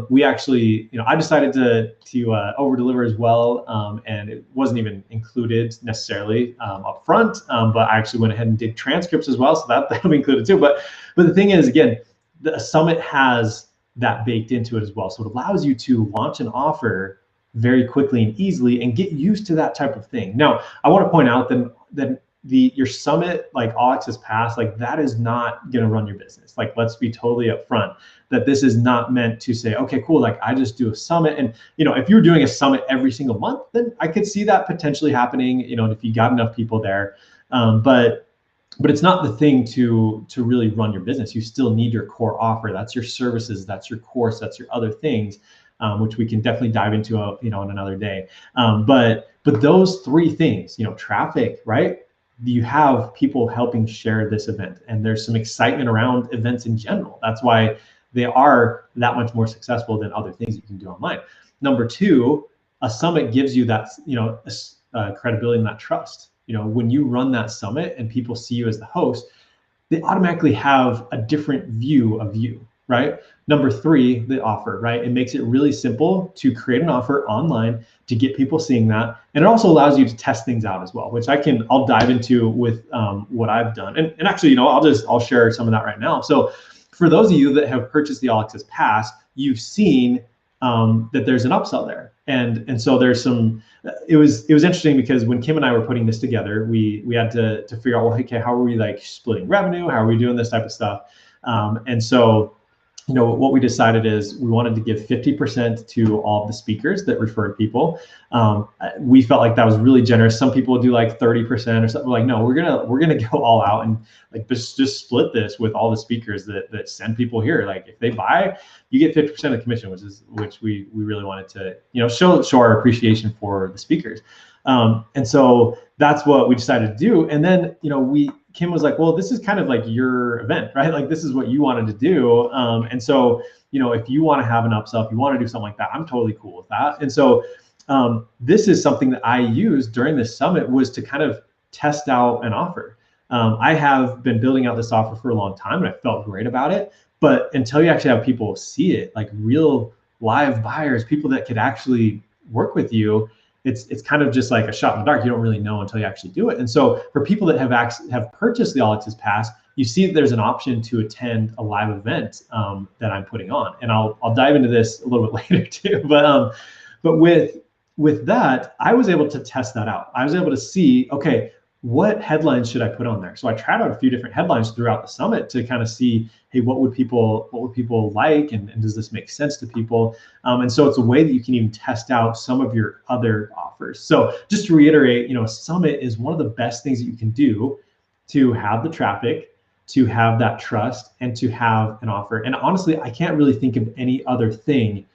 We actually, I decided to over deliver as well, and it wasn't even included necessarily up front, but I actually went ahead and did transcripts as well, so that'll be included too. But the thing is, again, the summit has that baked into it as well, so it allows you to launch an offer very quickly and easily and get used to that type of thing. Now, I want to point out that your summit, like all access pass, like, that is not going to run your business. Like, let's be totally upfront that this is not meant to say, okay, cool, like, I just do a summit. And if you're doing a summit every single month, then I could see that potentially happening, and if you got enough people there, but it's not the thing to really run your business. You still need your core offer. That's your services, that's your course, that's your other things, which we can definitely dive into on another day. But those three things, traffic, right? You have people helping share this event, and there's some excitement around events in general. That's why they are that much more successful than other things you can do online. Number two, a summit gives you that, credibility and that trust. When you run that summit and people see you as the host, they automatically have a different view of you, right? Number three, the offer, right? It makes it really simple to create an offer online to get people seeing that. And it also allows you to test things out as well, which I'll dive into with what I've done. And actually, I'll share some of that right now. So for those of you that have purchased the All Access Pass, you've seen that there's an upsell there. And so there's some, it was interesting because when Kim and I were putting this together, we had to figure out, well, okay, how are we like splitting revenue? How are we doing this type of stuff? And so what we decided is we wanted to give 50% to all of the speakers that referred people. We felt like that was really generous. Some people would do like 30% or something. We're like, no, we're gonna go all out and like just split this with all the speakers that send people here. Like if they buy, you get 50% of the commission, which we really wanted to show our appreciation for the speakers. And so that's what we decided to do. And then Kim was like, well, this is kind of like your event, right? Like this is what you wanted to do. And so, if you want to have an upsell, if you want to do something like that, I'm totally cool with that. And so this is something that I used during this summit, was to kind of test out an offer. I have been building out this offer for a long time, and I felt great about it. But until you actually have people see it, like real live buyers, people that could actually work with you, it's kind of just like a shot in the dark. You don't really know until you actually do it. And so for people that have purchased the All Access Pass, you see that there's an option to attend a live event that I'm putting on, and I'll dive into this a little bit later too. But with that, I was able to test that out. I was able to see, okay, what headlines should I put on there? So I tried out a few different headlines throughout the summit to kind of see, hey, what would people like, and does this make sense to people? And so it's a way that you can even test out some of your other offers. So just to reiterate, a summit is one of the best things that you can do to have the traffic, to have that trust, and to have an offer. And honestly, I can't really think of any other thing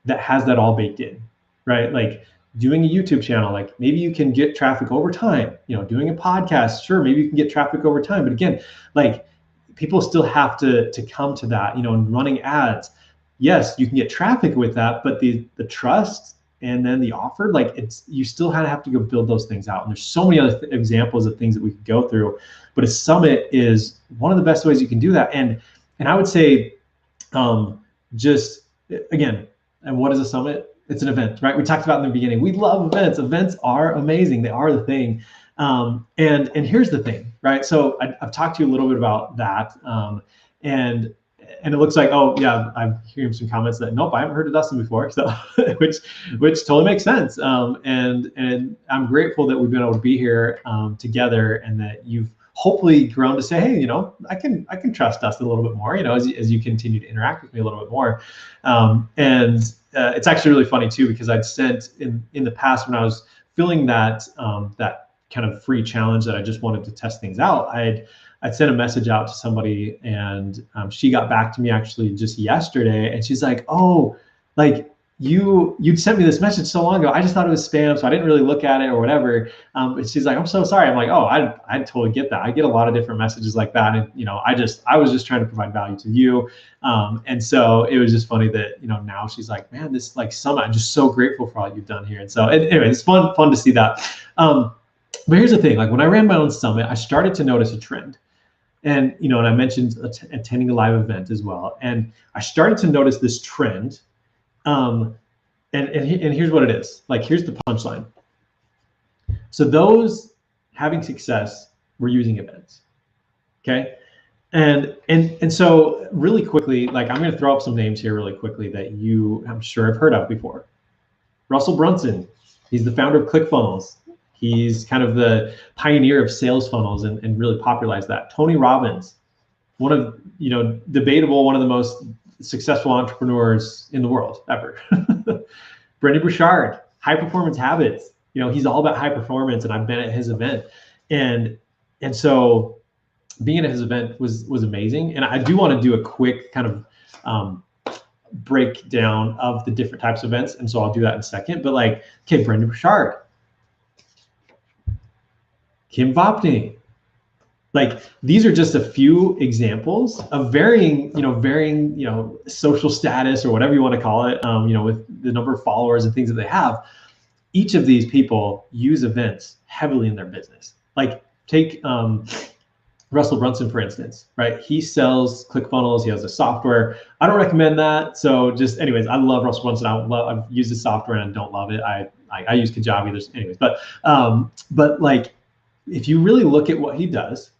that has that all baked in, right? Like doing a YouTube channel, like maybe you can get traffic over time. Doing a podcast, sure, maybe you can get traffic over time. But again, like people still have to come to that, and running ads. Yes, you can get traffic with that, but the trust and then the offer, like you still have to go build those things out. And there's so many other examples of things that we could go through, but a summit is one of the best ways you can do that. And I would say, just again, and what is a summit? It's an event, right? We talked about in the beginning. We love events. Events are amazing. They are the thing. And here's the thing, right? So I've talked to you a little bit about that, and it looks like, oh yeah, I'm hearing some comments that nope, I haven't heard of Dustin before, so which totally makes sense. And I'm grateful that we've been able to be here together, and that you've hopefully grown to say, hey, I can trust Dustin a little bit more, as you continue to interact with me a little bit more. It's actually really funny too, because I'd sent in the past, when I was feeling that that kind of free challenge that I just wanted to test things out, I'd sent a message out to somebody, and she got back to me actually just yesterday, and she's like, oh, like you'd sent me this message so long ago, I just thought it was spam, so I didn't really look at it or whatever. But she's like, I'm so sorry. I'm like, oh, I totally get that. I get a lot of different messages like that, and I was just trying to provide value to you. And so it was just funny that now she's like, man, this like summit, I'm just so grateful for all you've done here. And so anyway, it's fun to see that. But here's the thing, like when I ran my own summit, I started to notice a trend. And and I mentioned attending a live event as well. And I started to notice this trend. And here's what it is. Like, here's the punchline. So those having success were using events. Okay. And so really quickly, like I'm going to throw up some names here really quickly that I'm sure have heard of before. Russell Brunson, he's the founder of ClickFunnels. He's kind of the pioneer of sales funnels and really popularized that. Tony Robbins, one of, debatable, one of the most successful entrepreneurs in the world ever. Brendon Burchard, High Performance Habits. He's all about high performance, and I've been at his event. And so being at his event was amazing. And I do want to do a quick kind of breakdown of the different types of events. And so I'll do that in a second. But like, okay, Brendon Burchard, Kim Vopni. Like, these are just a few examples of varying social status or whatever you want to call it, with the number of followers and things that they have. Each of these people use events heavily in their business. Like, take Russell Brunson, for instance, right? He sells ClickFunnels. He has a software. I don't recommend that. So just anyways, I love Russell Brunson. I've used his software and I don't love it. I use Kajabi. There's anyways, but like, if you really look at what he does,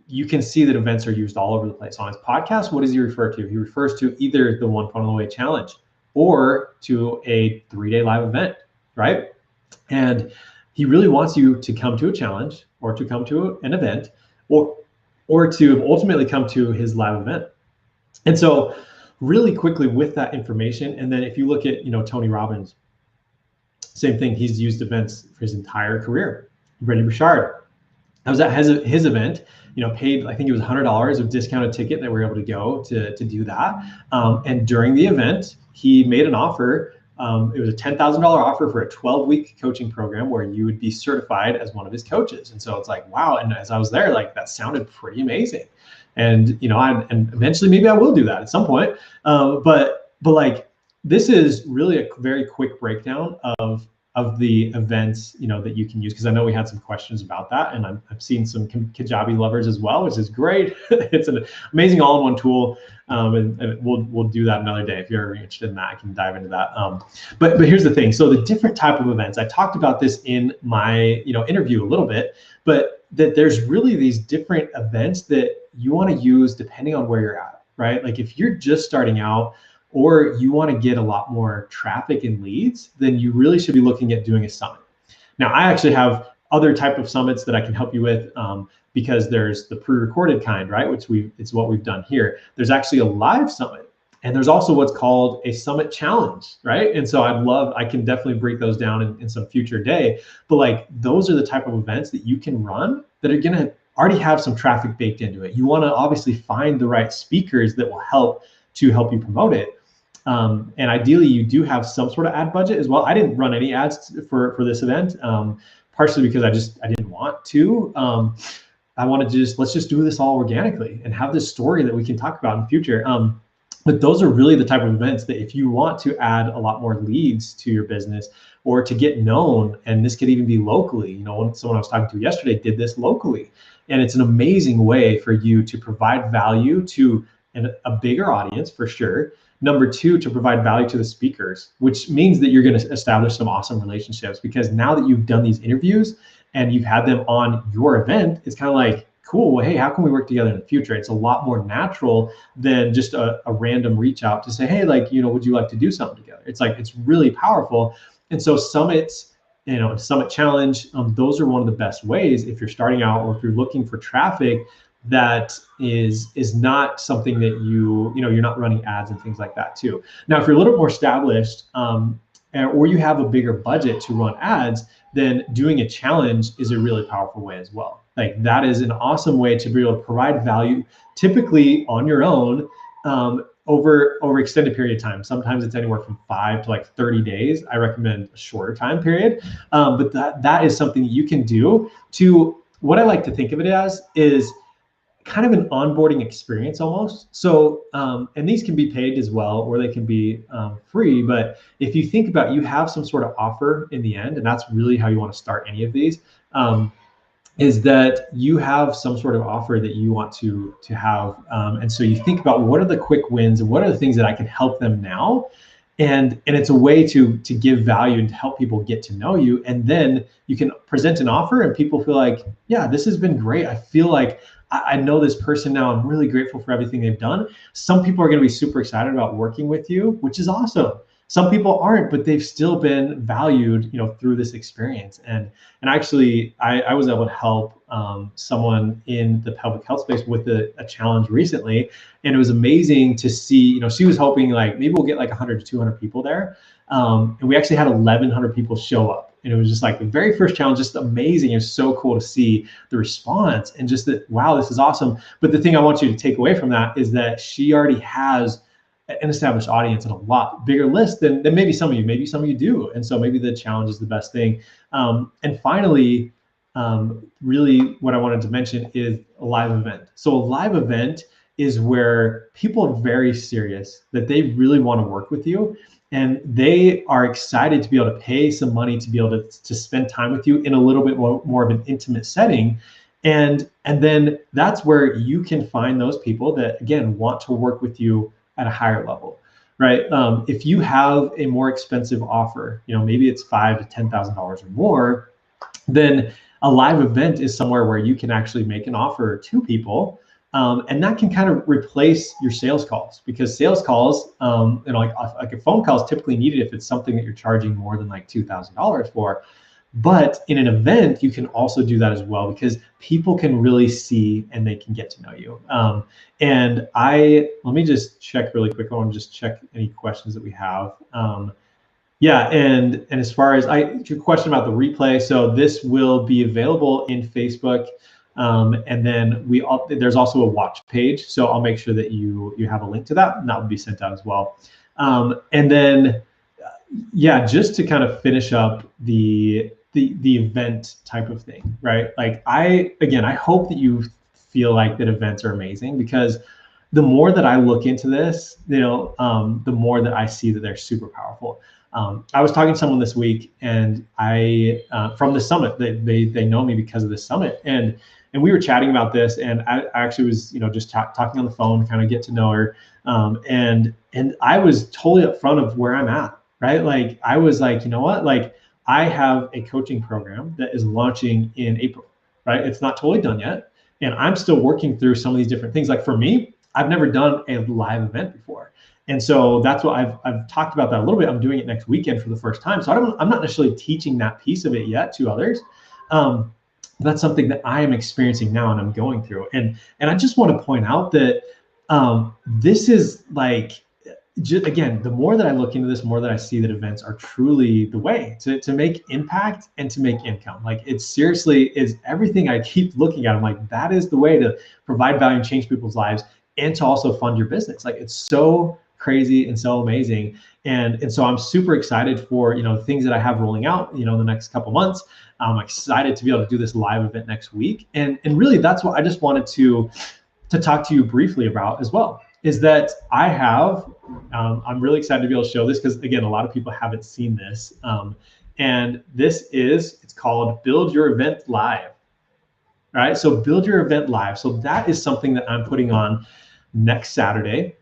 you can see that events are used all over the place. On his podcast, what does he refer to? He refers to either the One Funnel Away Challenge or to a 3-day live event, right? And he really wants you to come to a challenge or to come to an event or to ultimately come to his live event. And so really quickly with that information. And then if you look at, Tony Robbins, same thing. He's used events for his entire career. Brendon Burchard, I was at his event, paid, I think it was $100 of discounted ticket that we were able to go to do that. And during the event, he made an offer. It was a $10,000 offer for a 12-week coaching program where you would be certified as one of his coaches. And so it's like, wow. And as I was there, like, that sounded pretty amazing. And, and eventually maybe I will do that at some point. But like, this is really a very quick breakdown of the events, that you can use, because I know we had some questions about that, and I've seen some Kajabi lovers as well, which is great. It's an amazing all-in-one tool, and we'll do that another day. If you're interested in that, I can dive into that. But here's the thing. So the different type of events, I talked about this in my interview a little bit, but that there's really these different events that you want to use depending on where you're at, right? Like if you're just starting out, or you want to get a lot more traffic and leads, then you really should be looking at doing a summit. Now, I actually have other type of summits that I can help you with, because there's the pre-recorded kind, right? Which it's what we've done here. There's actually a live summit, and there's also what's called a summit challenge, right? And so I can definitely break those down in some future day. But like, those are the type of events that you can run that are gonna already have some traffic baked into it. You want to obviously find the right speakers that will help you promote it. And ideally, you do have some sort of ad budget as well. I didn't run any ads for this event, partially because I didn't want to. I wanted to let's just do this all organically and have this story that we can talk about in the future. But those are really the type of events that if you want to add a lot more leads to your business, or to get known, and this could even be locally. Someone I was talking to yesterday did this locally, and it's an amazing way for you to provide value to a bigger audience for sure. Number two, to provide value to the speakers, which means that you're going to establish some awesome relationships, because now that you've done these interviews and you've had them on your event, it's kind of like, cool, well, hey, how can we work together in the future? It's a lot more natural than just a random reach out to say, hey, like, would you like to do something together? It's like, it's really powerful. And so summits, Summit Challenge, those are one of the best ways if you're starting out, or if you're looking for traffic that is not something that you're not running ads and things like that too. Now, if you're a little more established, or you have a bigger budget to run ads, then doing a challenge is a really powerful way as well. Like, that is an awesome way to be able to provide value, typically on your own, over extended period of time. Sometimes it's anywhere from 5 to like 30 days. I recommend a shorter time period, but that is something you can do. To what I like to think of it as is kind of an onboarding experience almost. So, and these can be paid as well, or they can be free. But if you think about, you have some sort of offer in the end, and that's really how you want to start any of these, is that you have some sort of offer that you want to have. And so you think about, what are the quick wins and what are the things that I can help them now? And it's a way to give value and to help people get to know you. And then you can present an offer and people feel like, yeah, this has been great. I feel like I know this person now. I'm really grateful for everything they've done. Some people are going to be super excited about working with you, which is awesome. Some people aren't, but they've still been valued, through this experience. And actually, I was able to help someone in the pelvic health space with a challenge recently, and it was amazing to see. She was hoping like maybe we'll get like 100 to 200 people there, and we actually had 1,100 people show up. And it was just like the very first challenge, just amazing. It was so cool to see the response and just that, wow, this is awesome. But the thing I want you to take away from that is that she already has an established audience and a lot bigger list than maybe some of you. Maybe some of you do. And so maybe the challenge is the best thing. And finally, really what I wanted to mention is a live event. So a live event is where people are very serious, that they really want to work with you. And they are excited to be able to pay some money to be able to spend time with you in a little bit more of an intimate setting. And then that's where you can find those people that, again, want to work with you at a higher level, right? If you have a more expensive offer, maybe it's $5,000 to $10,000 or more, then a live event is somewhere where you can actually make an offer to people. And that can kind of replace your sales calls, because sales calls, like a phone call is typically needed if it's something that you're charging more than like $2,000 for. But in an event, you can also do that as well, because people can really see and they can get to know you. And let me just check really quick. I want to just check any questions that we have. Yeah, and as far as your question about the replay, so this will be available in Facebook, and then there's also a watch page. So I'll make sure that you have a link to that, and that will be sent out as well. And then, yeah, just to kind of finish up the event type of thing, right? Like I hope that you feel like that events are amazing, because the more that I look into this, the more that I see that they're super powerful. I was talking to someone this week, and from the summit, they know me because of this summit, and we were chatting about this, and I actually was just talking on the phone, kind of get to know her, and I was totally upfront of where I'm at, right? Like I was like, you know what, like I have a coaching program that is launching in April, right? It's not totally done yet, and I'm still working through some of these different things. Like for me, I've never done a live event before. And so that's what I've talked about that a little bit. I'm doing it next weekend for the first time. So I'm not necessarily teaching that piece of it yet to others. That's something that I am experiencing now and I'm going through. And I just want to point out that this is like, again, the more that I look into this, the more that I see that events are truly the way to make impact and to make income. Like it seriously is everything I keep looking at. I'm like, that is the way to provide value and change people's lives, and to also fund your business. Like it's so crazy and so amazing. And so I'm super excited for, things that I have rolling out, the next couple months. I'm excited to be able to do this live event next week. And really that's what I just wanted to talk to you briefly about as well, is that I have, I'm really excited to be able to show this, because again, a lot of people haven't seen this. And it's called Build Your Event Live. All right, so Build Your Event Live. So that is something that I'm putting on next Saturday.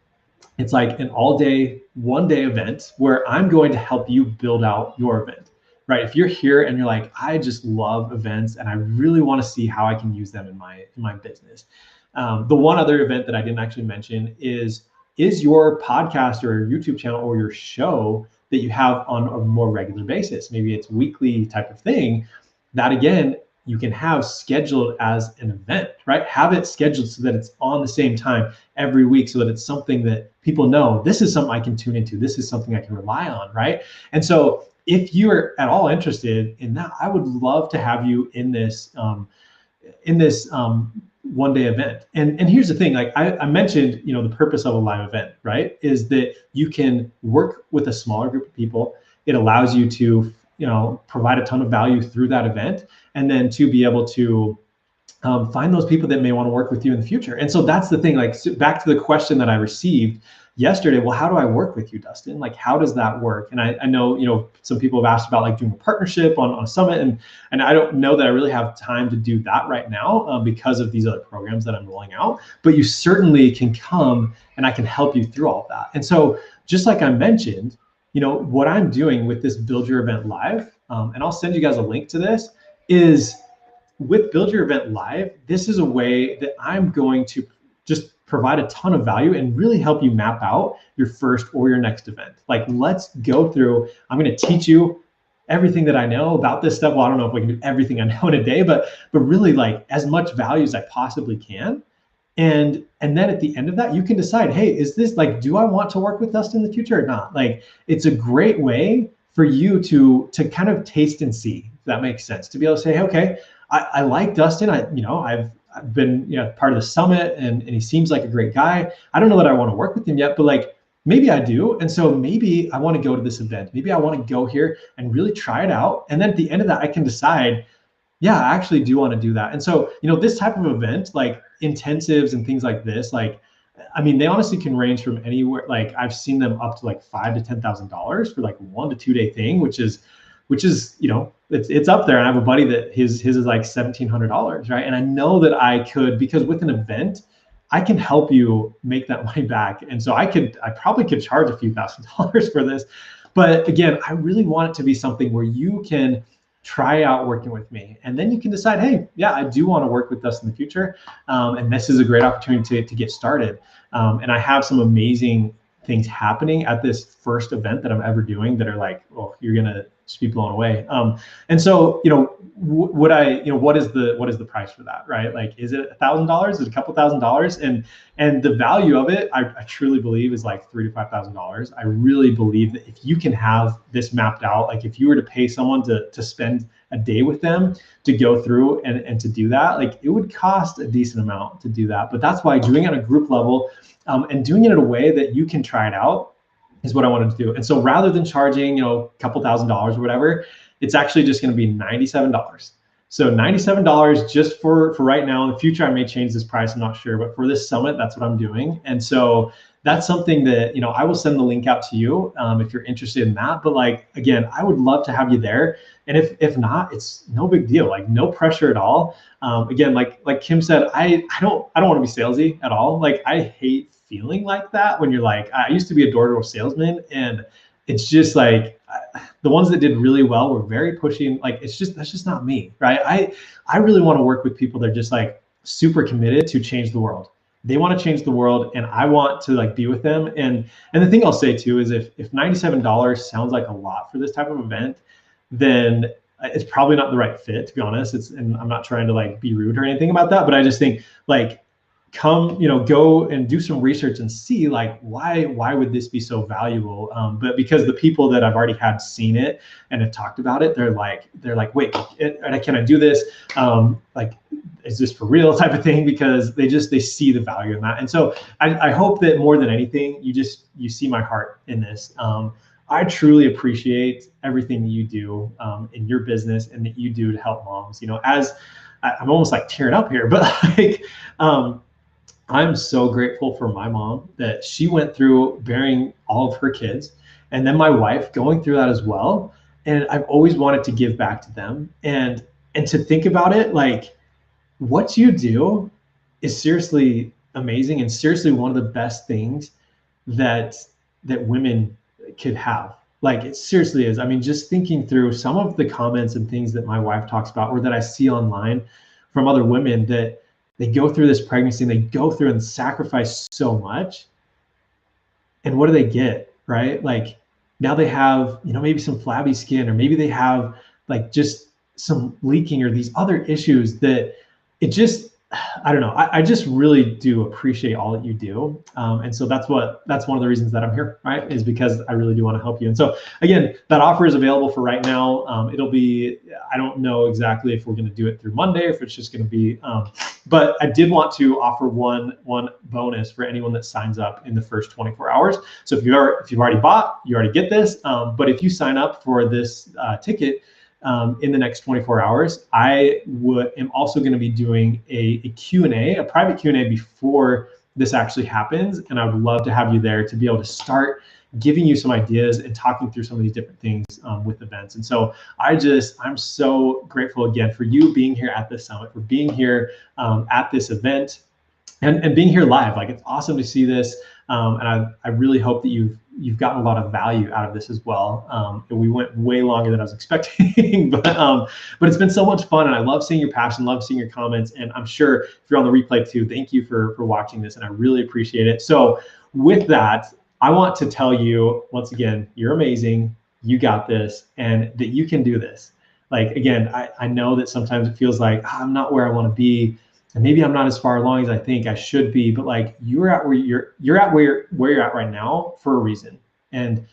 It's like an all-day, one-day event where I'm going to help you build out your event, right? If you're here and you're like, I just love events and I really want to see how I can use them in my business. The one other event that I didn't actually mention is your podcast or your YouTube channel or your show that you have on a more regular basis. Maybe it's weekly type of thing. That again, you can have scheduled as an event, right? Have it scheduled so that it's on the same time every week, so that it's something that people know, this is something I can tune into. This is something I can rely on, right? And so if you're at all interested in that, I would love to have you in this one-day event. And here's the thing, like I mentioned, the purpose of a live event, right, is that you can work with a smaller group of people. It allows you to provide a ton of value through that event, and then to be able to find those people that may want to work with you in the future. And so that's the thing, like back to the question that I received yesterday, well, how do I work with you, Dustin? Like, how does that work? And I know, some people have asked about like doing a partnership on a summit, and I don't know that I really have time to do that right now because of these other programs that I'm rolling out, but you certainly can come and I can help you through all of that. And so just like I mentioned, what I'm doing with this Build Your Event Live, and I'll send you guys a link to this, is with Build Your Event Live, this is a way that I'm going to just provide a ton of value and really help you map out your first or your next event. Like, let's go through, I'm going to teach you everything that I know about this stuff. Well, I don't know if we can do everything I know in a day, but really like as much value as I possibly can. And then at the end of that, you can decide, hey, is this like, do I want to work with Dustin in the future or not? Like, it's a great way for you to kind of taste and see, if that makes sense, to be able to say, hey, okay, I like Dustin. I've been part of the summit, and he seems like a great guy. I don't know that I want to work with him yet, but like maybe I do. And so maybe I want to go to this event. Maybe I want to go here and really try it out. And then at the end of that, I can decide, yeah, I actually do want to do that. And so, this type of event, like intensives and things like this, like, I mean, they honestly can range from anywhere. Like I've seen them up to like $5,000 to $10,000 for like 1 to 2 day thing, which is, it's up there. And I have a buddy that his is like $1,700, right? And I know that I could, because with an event, I can help you make that money back. And so I probably could charge a few $1,000s for this. But again, I really want it to be something where you can try out working with me, and then you can decide, hey, yeah, I do want to work with us in the future. And this is a great opportunity to get started. And I have some amazing things happening at this first event that I'm ever doing that are like, oh, you're gonna just be blown away. And so, what is the price for that, right? Like, is it $1,000? Is it a couple $1,000s? And the value of it, I truly believe, is like $3,000 to $5,000. I really believe that if you can have this mapped out, like if you were to pay someone to spend a day with them to go through and to do that, like it would cost a decent amount to do that. But that's why doing it on a group level and doing it in a way that you can try it out is what I wanted to do. And so rather than charging, a couple $1,000s or whatever, it's actually just going to be $97. So $97 just for right now. In the future, I may change this price, I'm not sure, but for this summit, that's what I'm doing. And so that's something that, I will send the link out to you if you're interested in that. But like, again, I would love to have you there. And if not, it's no big deal, like no pressure at all. Again, like Kim said, I don't want to be salesy at all. Like I hate feeling like that when you're like, I used to be a door-to-door salesman, and it's just like the ones that did really well were very pushy. Like that's just not me, right? I really want to work with people that are just like super committed to change the world. They want to change the world, and I want to like be with them. And the thing I'll say too is if $97 sounds like a lot for this type of event, then it's probably not the right fit, to be honest. And I'm not trying to like be rude or anything about that, but I just think like come, go and do some research and see like why would this be so valuable? But because the people that I've already had seen it and have talked about it, they're like, wait, can I do this? Like, is this for real type of thing? Because they see the value in that. And so I hope that more than anything, you see my heart in this. I truly appreciate everything that you do in your business and that you do to help moms. As I'm almost like tearing up here, but like, I'm so grateful for my mom that she went through bearing all of her kids, and then my wife going through that as well. And I've always wanted to give back to them, and to think about it, like what you do is seriously amazing and seriously one of the best things that women could have. Like it seriously is. I mean, just thinking through some of the comments and things that my wife talks about or that I see online from other women that they go through this pregnancy and they go through and sacrifice so much. And what do they get, right? Like now they have, maybe some flabby skin, or maybe they have like just some leaking or these other issues that it just, I don't know. I just really do appreciate all that you do. And so that's one of the reasons that I'm here, right? Is because I really do want to help you. And so again, that offer is available for right now. It'll be, I don't know exactly if we're going to do it through Monday, or if it's just going to be, but I did want to offer one bonus for anyone that signs up in the first 24 hours. So if you've already bought, you already get this. But if you sign up for this ticket, in the next 24 hours, I am also going to be doing a Q&A, a private Q&A before this actually happens. And I would love to have you there to be able to start giving you some ideas and talking through some of these different things with events. And so I'm so grateful again for you being here at this summit, for being here at this event and being here live. Like it's awesome to see this. And I really hope that you've gotten a lot of value out of this as well. We went way longer than I was expecting, but it's been so much fun, and I love seeing your passion, love seeing your comments, and I'm sure if you're on the replay too, thank you for watching this, and I really appreciate it. So with that, I want to tell you once again, you're amazing, you got this, and that you can do this. Like again, I know that sometimes it feels like I'm not where I want to be, and maybe I'm not as far along as I think I should be, but like you're at where you're at right now for a reason. And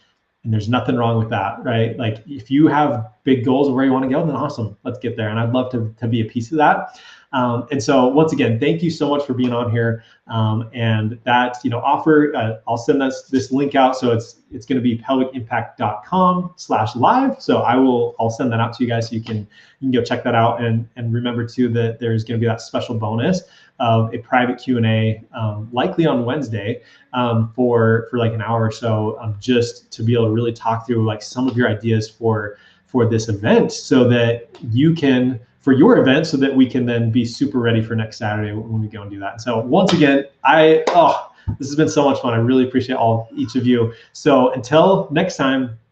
there's nothing wrong with that, right? Like if you have big goals of where you want to go, then awesome, let's get there. And I'd love to be a piece of that. And so once again, thank you so much for being on here. And that, offer, I'll send this link out. So it's going to be pelvicimpact.com/live. So I'll send that out to you guys so you can go check that out. And remember too, that there's going to be that special bonus of a private Q&A, likely on Wednesday, for like an hour or so, just to be able to really talk through like some of your ideas for this event, so that you can, for your event, so that we can then be super ready for next Saturday when we go and do that. So once again, this has been so much fun. I really appreciate each of you. So until next time,